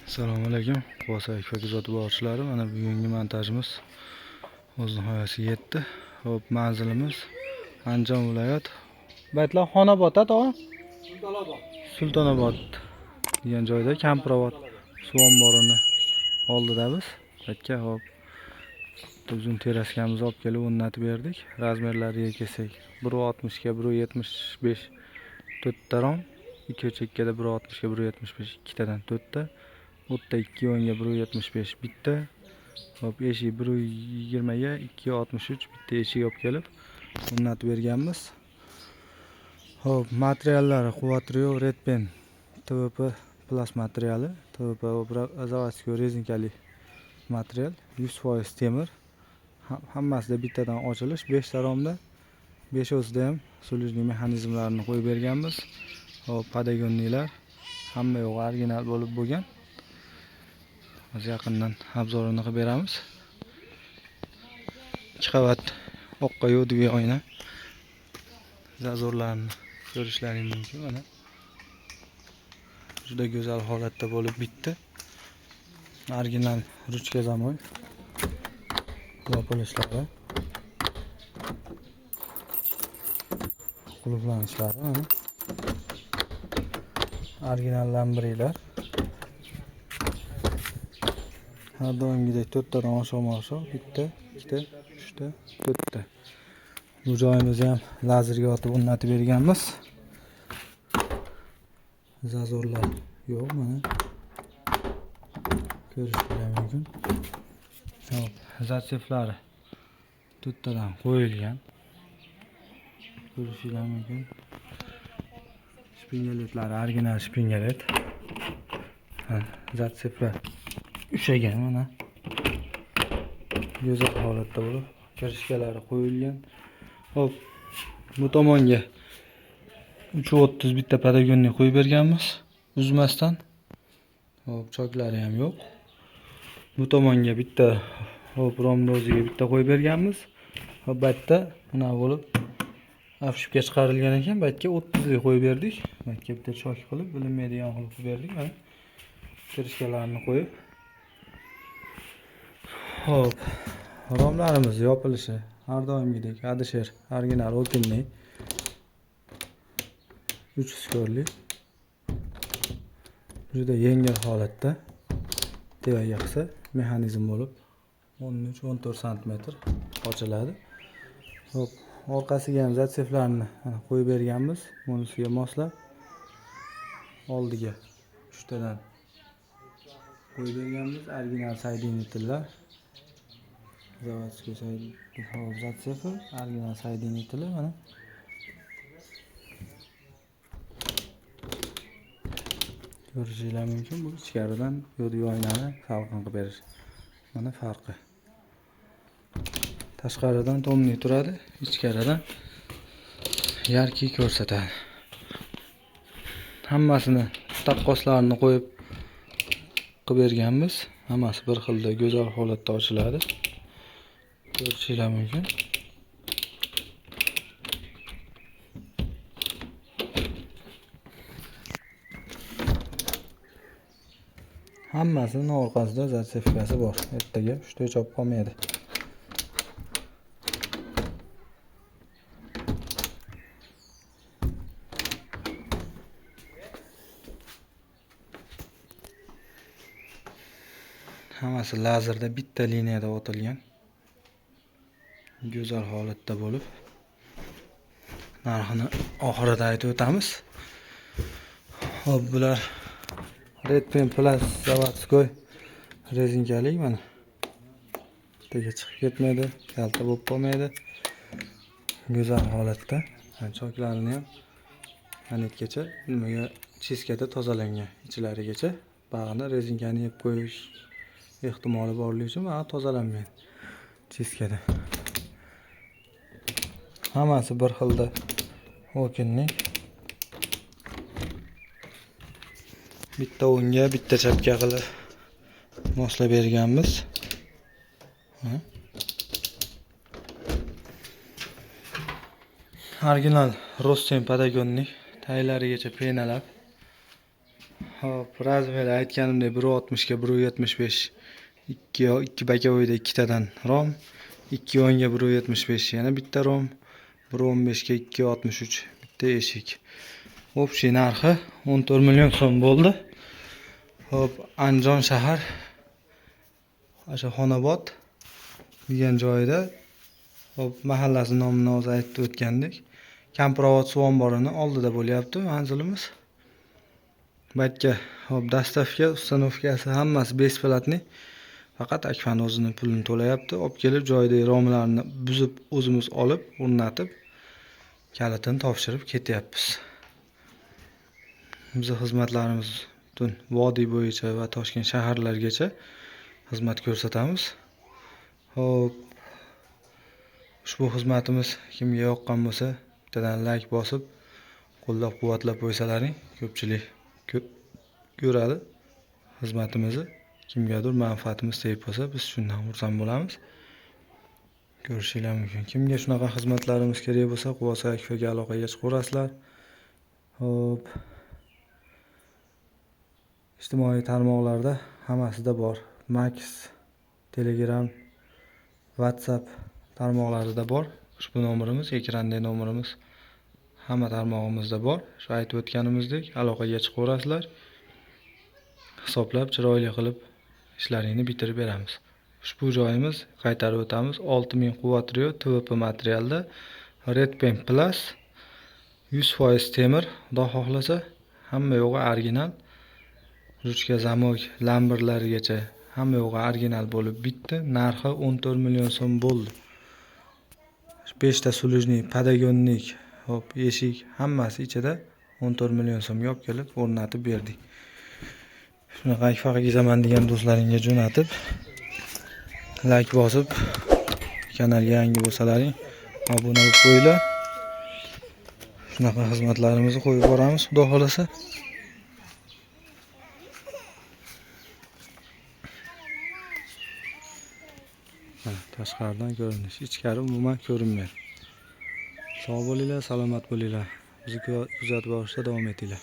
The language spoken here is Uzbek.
Assalomu alaykum. Quvonsak kuzatib boruvchilari, mana bugungi montajimiz o'z nihoyasiga yetdi. Xo'p, manzilimiz Andijon viloyat Baytlar Xonobod tog'a? Sultonobod degan joyda Kampirobod suv omborini oldida biz. Aytga hop uzun teraskamizni olib kelib o'rnatib berdik. Razmerlariga kelsak 1.60 ga 1.75 to'rtta rom, 2.2 da 1.60 ga 1.75 ikkitadan to'rtta. O'tda 2.10 ga 1.75 bitta. Hop, eshik 1.20 ga 2.63 bitta eshik olib kelib o'rnatib berganmiz. Hop, materiallari Quatrio Redpen TVP Plus materiali, TVP zavodskiy rezinkali material, 100% temir. Hammasida bittadan ochilish, 5 ta romda 5 o'zida ham sulujli mexanizmlarini qo'yib berganmiz. Hop, padagonnilar hamma yo'q original bo'lib bo'lgan. Biz yaqindan obzorini qilib beramiz. 2 qavat oqqa yo'diga oyna. Zazorlarni ko'rishlaringiz mumkin mana. Juda go'zal holatda bo'lib bitdi. Original ruchka zamoy. Yopilishlari. Qulflanishlari mana. Original lambrilar. Har doimgidek 4 tadan oshiq, bitta, 2 ta, 3 ta, 4 ta. Bu joyimizni ham lazerga otib o'rnatib berganmiz. Zazorlar yo'q mana. Ko'rishingiz mumkin. Hop, zatseflari 4 tadan qo'yilgan. Ko'rishingiz mumkin. Shpingeletlari original shpingelet. Zatseflar ushagan mana. Go'zal holatda bo'lib, kirishkalari qo'yilgan. Hop, bu tomonga 3.30 bitta padagonni qo'yib berganmiz, uzmasdan. Hop, choklari ham yo'q. Bu tomonga bitta hop romdoziga bitta qo'yib berganmiz. Hop, baytda buna bo'lib afshibga chiqarilgan ekan, baytga 30 ga qo'yib berdik. Baytga bitta chok qilib, bilinmaydigan qilib qo'yib berdik mana. Kirishkalarni qo'yib. Hop, romlarimiz yopilishi har doimgidek Adisher original o'tinli 3 skorli. Juda yengil holatda. Tevaga qilsa mexanizm bo'lib 13-14 sm ochiladi. Hop, orqasiga ham zatseflarni qo'yib berganmiz. Bunisiga moslab oldiga 3 tadan qo'yib berganmiz. Original saydinitlar. Zavodskiy zatseflar, original saydinitlar mana. Ko'rishingiz mumkin. Bu ichkaridan yo'diq oynani salqin qilib berish. Mana farqi. Tashqaridan tomli turadi, ichkaridan yarki ko'rsatadi. Hammasini taqqoslarini qo'yib qilib berganmiz. Hammasi bir xilda go'zal holatda ochiladi. Ko'rishingiz mumkin. Hammasini orqasida sertifikasi bor. Ertaga ushta chop qolmaydi. Hammasi lazerda bitta liniyada otilgan. Go'zal holatda bo'lib. Narxini oxirida aytib o'tamiz. Hop, bular Redpen Plus zavodskiy rezinkali mana. Bittaga chiqib ketmaydi, kalta bo'lib qolmaydi. Go'zal holatda. Choklarini ham hanitgacha nimaga chiskada tozalangan ichlarigacha. Bag'ini rezinkani yeb qo'yish ehtimoli borligi uchun mana tozalanmaydi chiskada. Hammasi bir xilda o'kinlik. Bitta o'ngga, bitta chapga qilib moslab berganmiz. Original Rosten padagonnik taylarigacha penalab Hop, razmeri aytganimdek 1.60 ga 1.75. 2 bakavoyda ikkitadan rom, 2.10 ga 1.75 yana bitta rom, 1.15 ga 2.63 bitta eshik. Общий narxi 14 million so'm bo'ldi. Hop, Andijon shahar o'sha Xonobod degan joyida, hop, mahallasi nomini o'zi aytib o'tgandik. Kampirovod suv omborini oldida bo'lyapti manzilimiz. Bu yerga hop, dastavka, ustanovkasi hammasi besplatni. Faqat Akfan o'zining pulini to'layapti. Olib kelib joyidagi romlarni buzib, o'zimiz olib, o'rnatib, kalitini topshirib ketyapmiz. Bizning xizmatlarimiz butun vodiy bo'yicha va Toshkent shaharlargacha xizmat ko'rsatamiz. Hop, ushbu xizmatimiz kimga yoqqan bo'lsa, bittadan like bosib, qo'llab-quvvatlab qo'ysalaring, ko'pchilik ko'radi xizmatimizni. Kimgadir manfaatimiz tegib qolsa, biz shundan xursand bo'lamiz. Ko'rishinglar mumkin. Kimga shunaqa xizmatlarimiz kerak bo'lsa, Quvasoy Akfaga aloqaga chiqaverasizlar. Hop, ijtimoiy tarmoqlarda hammasida bor. Max, Telegram, WhatsApp tarmoqlarida bor. Ushbu nomerimiz, ekrandagi nomerimiz hamma tarmog'imizda bor. Shu aytib o'tganimizdek, aloqaga chiqaverasizlar. Hisoblab, chiroyli qilib ishlaringni bitirib beramiz. Ushbu joyimiz, qaytarib o'tamiz, 6000 Quvatriyo TVP materialda Red Paint Plus 100% temir, xudo xohlasa, hamma yo'g'i original. Ruchka, zamok, lamberlarigacha hamma yo'g'i original bo'lib bitdi. Narxi 14 million so'm bo'ldi. 5 ta sulujnik, padagonnik, hop, eshik hammasi ichida 14 million so'mga olib kelib o'rnatib berdik. Shunaqa Akfaga kezaman degan do'stlaringga jo'natib, like bosib, kanalga yangi bo'lsalaring obuna bo'lib qo'yinglar. Shunaqa xizmatlarimizni qo'yib boramiz, xudo xolasa. Tashqaridan ko'rinish, ichkari umuman ko'rinmaydi. Sog' bo'linglar, salomat bo'linglar. Bizni kuzatib borishda davom etinglar.